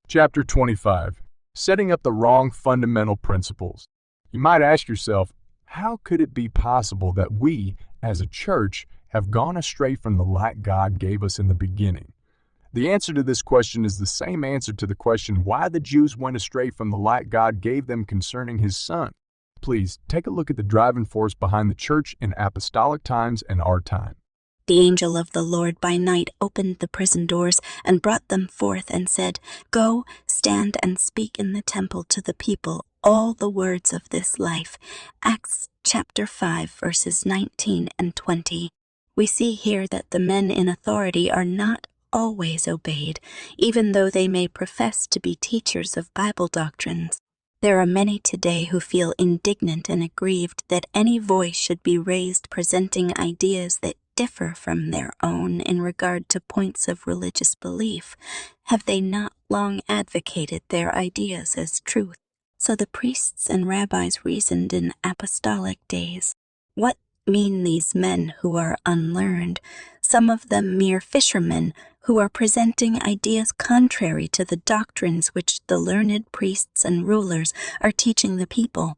Chapter 25. Setting up the wrong fundamental principles. You might ask yourself, how could it be possible that we, as a church, have gone astray from the light God gave us in the beginning? The answer to this question is the same answer to the question why the Jews went astray from the light God gave them concerning His Son. Please take a look at the driving force behind the church in apostolic times and our time. The angel of the Lord by night opened the prison doors and brought them forth and said, "Go, stand and speak in the temple to the people all the words of this life." Acts chapter 5, verses 19 and 20. We see here that the men in authority are not always obeyed, even though they may profess to be teachers of Bible doctrines. There are many today who feel indignant and aggrieved that any voice should be raised presenting ideas that differ from their own in regard to points of religious belief. Have they not long advocated their ideas as truth? So the priests and rabbis reasoned in apostolic days. What mean these men who are unlearned, some of them mere fishermen, who are presenting ideas contrary to the doctrines which the learned priests and rulers are teaching the people?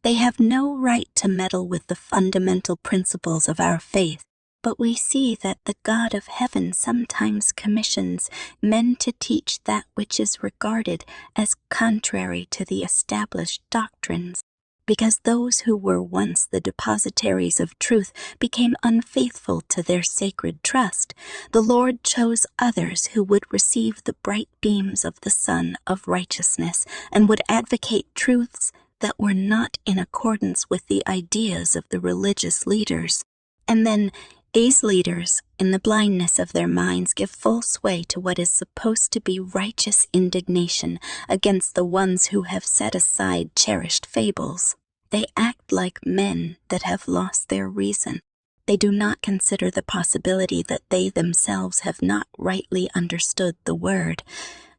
They have no right to meddle with the fundamental principles of our faith. But we see that the God of heaven sometimes commissions men to teach that which is regarded as contrary to the established doctrines. Because those who were once the depositaries of truth became unfaithful to their sacred trust, the Lord chose others who would receive the bright beams of the sun of righteousness and would advocate truths that were not in accordance with the ideas of the religious leaders. And then these leaders, in the blindness of their minds, give full sway to what is supposed to be righteous indignation against the ones who have set aside cherished fables. They act like men that have lost their reason. They do not consider the possibility that they themselves have not rightly understood the word.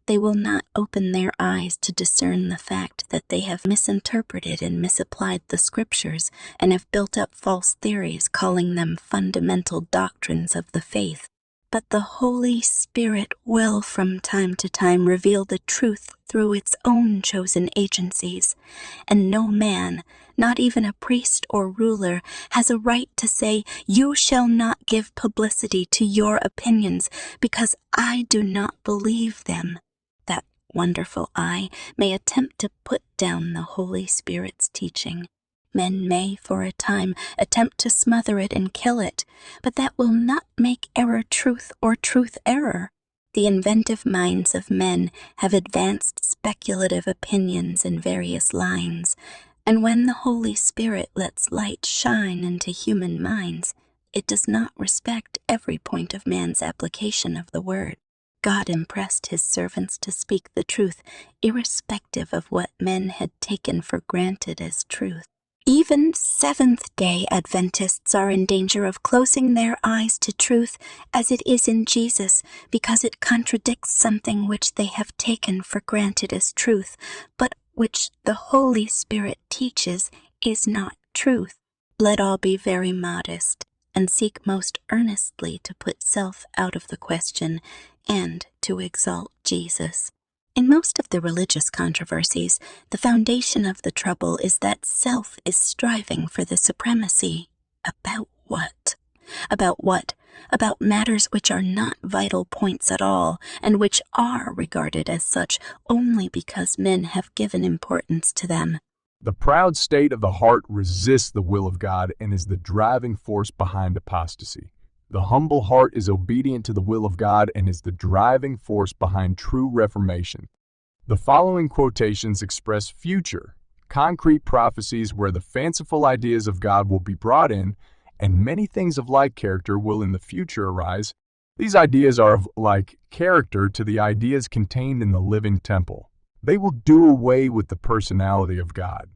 They will not open their eyes to discern the fact that they have misinterpreted and misapplied the scriptures and have built up false theories, calling them fundamental doctrines of the faith. But the Holy Spirit will from time to time reveal the truth through its own chosen agencies, and no man, not even a priest or ruler, has a right to say, "You shall not give publicity to your opinions because I do not believe them." That wonderful I may attempt to put down the Holy Spirit's teaching. Men may, for a time, attempt to smother it and kill it, but that will not make error truth or truth error. The inventive minds of men have advanced speculative opinions in various lines, and when the Holy Spirit lets light shine into human minds, it does not respect every point of man's application of the word. God impressed His servants to speak the truth, irrespective of what men had taken for granted as truth. Even Seventh-day Adventists are in danger of closing their eyes to truth as it is in Jesus, because it contradicts something which they have taken for granted as truth, but which the Holy Spirit teaches is not truth. Let all be very modest, and seek most earnestly to put self out of the question, and to exalt Jesus. In most of the religious controversies, the foundation of the trouble is that self is striving for the supremacy. About what? About what? About matters which are not vital points at all, and which are regarded as such only because men have given importance to them. The proud state of the heart resists the will of God and is the driving force behind apostasy. The humble heart is obedient to the will of God and is the driving force behind true reformation. The following quotations express future, concrete prophecies where the fanciful ideas of God will be brought in, and many things of like character will in the future arise. These ideas are of like character to the ideas contained in the living temple. They will do away with the personality of God.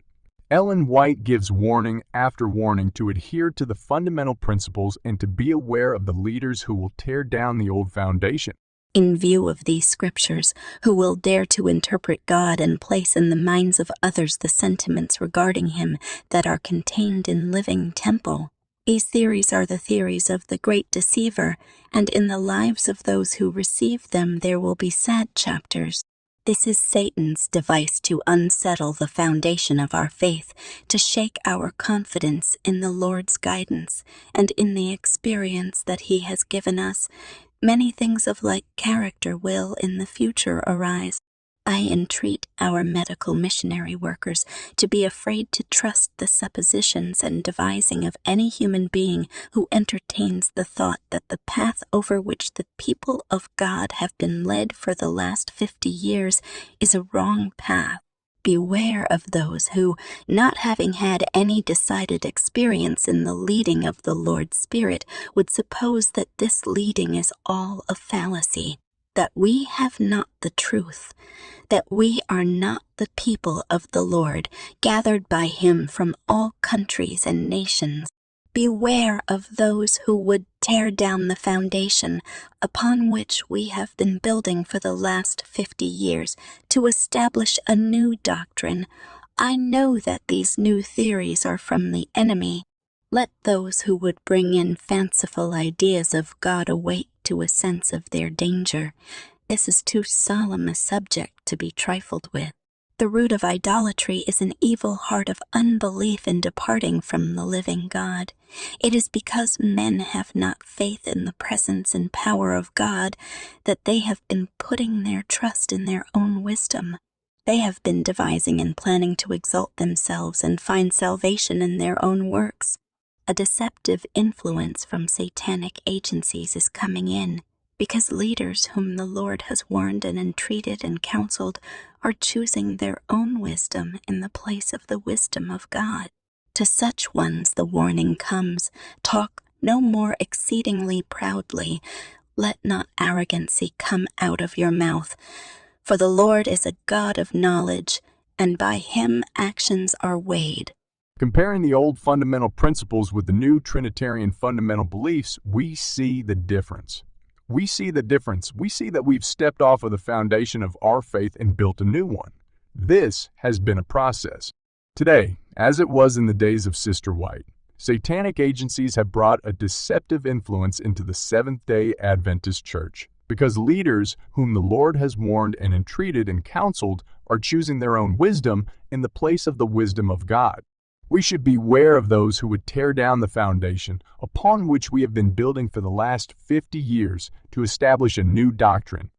Ellen White gives warning after warning to adhere to the fundamental principles and to be aware of the leaders who will tear down the old foundation. In view of these scriptures, who will dare to interpret God and place in the minds of others the sentiments regarding Him that are contained in living temple. These theories are the theories of the great deceiver, and in the lives of those who receive them there will be sad chapters. This is Satan's device to unsettle the foundation of our faith, to shake our confidence in the Lord's guidance and in the experience that He has given us. Many things of like character will in the future arise. I entreat our medical missionary workers to be afraid to trust the suppositions and devising of any human being who entertains the thought that the path over which the people of God have been led for the last 50 years is a wrong path. Beware of those who, not having had any decided experience in the leading of the Lord's Spirit, would suppose that this leading is all a fallacy, that we have not the truth, that we are not the people of the Lord, gathered by Him from all countries and nations. Beware of those who would tear down the foundation upon which we have been building for the last 50 years to establish a new doctrine. I know that these new theories are from the enemy. Let those who would bring in fanciful ideas of God awake to a sense of their danger. This is too solemn a subject to be trifled with. The root of idolatry is an evil heart of unbelief in departing from the living God. It is because men have not faith in the presence and power of God that they have been putting their trust in their own wisdom. They have been devising and planning to exalt themselves and find salvation in their own works. A deceptive influence from satanic agencies is coming in, because leaders whom the Lord has warned and entreated and counseled are choosing their own wisdom in the place of the wisdom of God. To such ones the warning comes, talk no more exceedingly proudly. Let not arrogancy come out of your mouth. For the Lord is a God of knowledge, and by Him actions are weighed. Comparing the old fundamental principles with the new Trinitarian fundamental beliefs, we see the difference. We see the difference. We see that we've stepped off of the foundation of our faith and built a new one. This has been a process. Today, as it was in the days of Sister White, satanic agencies have brought a deceptive influence into the Seventh-day Adventist Church because leaders whom the Lord has warned and entreated and counseled are choosing their own wisdom in the place of the wisdom of God. We should beware of those who would tear down the foundation upon which we have been building for the last 50 years to establish a new doctrine.